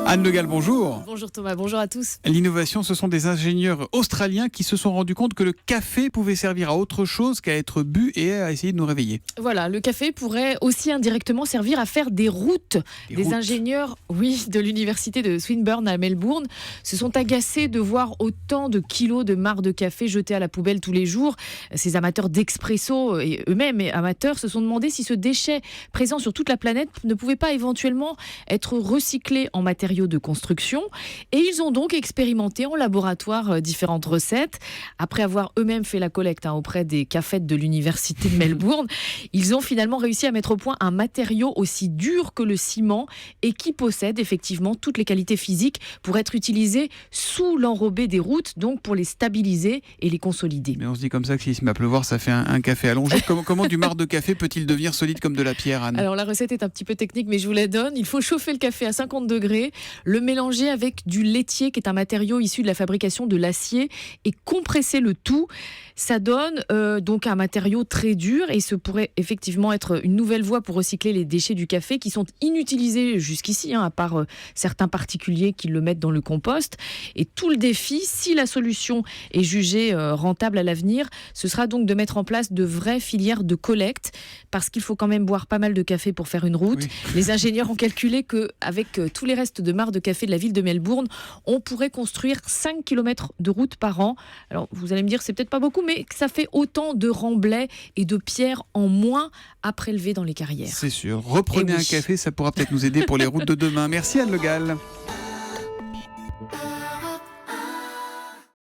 Anne Le Gall, bonjour. Bonjour Thomas, bonjour à tous. L'innovation, ce sont des ingénieurs australiens qui se sont rendus compte que le café pouvait servir à autre chose qu'à être bu et à essayer de nous réveiller. Voilà, le café pourrait aussi indirectement servir à faire des routes. Des ingénieurs, de l'université de Swinburne à Melbourne se sont agacés de voir autant de kilos de marc de café jetés à la poubelle tous les jours. Ces amateurs d'expresso et eux-mêmes amateurs se sont demandé si ce déchet présent sur toute la planète ne pouvait pas éventuellement être recyclé en matériaux de construction, et ils ont donc expérimenté en laboratoire différentes recettes. Après avoir eux-mêmes fait la collecte auprès des cafettes de l'université de Melbourne, ils ont finalement réussi à mettre au point un matériau aussi dur que le ciment et qui possède effectivement toutes les qualités physiques pour être utilisé sous l'enrobé des routes, donc pour les stabiliser et les consolider. Mais on se dit comme ça que s'il se met à pleuvoir, ça fait un café allongé. Comment du marc de café peut-il devenir solide comme de la pierre, Anne ? Alors la recette est un petit peu technique, mais je vous la donne. Il faut chauffer le café à 50 degrés, le mélanger avec du laitier, qui est un matériau issu de la fabrication de l'acier, et compresser le tout. Ça donne donc un matériau très dur, et ce pourrait effectivement être une nouvelle voie pour recycler les déchets du café qui sont inutilisés jusqu'ici, à part certains particuliers qui le mettent dans le compost. Et tout le défi, si la solution est jugée rentable à l'avenir, ce sera donc de mettre en place de vraies filières de collecte, parce qu'il faut quand même boire pas mal de café pour faire une route. Oui. Les ingénieurs ont calculé qu'avec tous les restes de marc de café de la ville de Melbourne, on pourrait construire 5 km de route par an. Alors vous allez me dire, c'est peut-être pas beaucoup, mais ça fait autant de remblais et de pierres en moins à prélever dans les carrières. C'est sûr. Reprenez un café, ça pourra peut-être nous aider pour les routes de demain. Merci Anne Le Gall.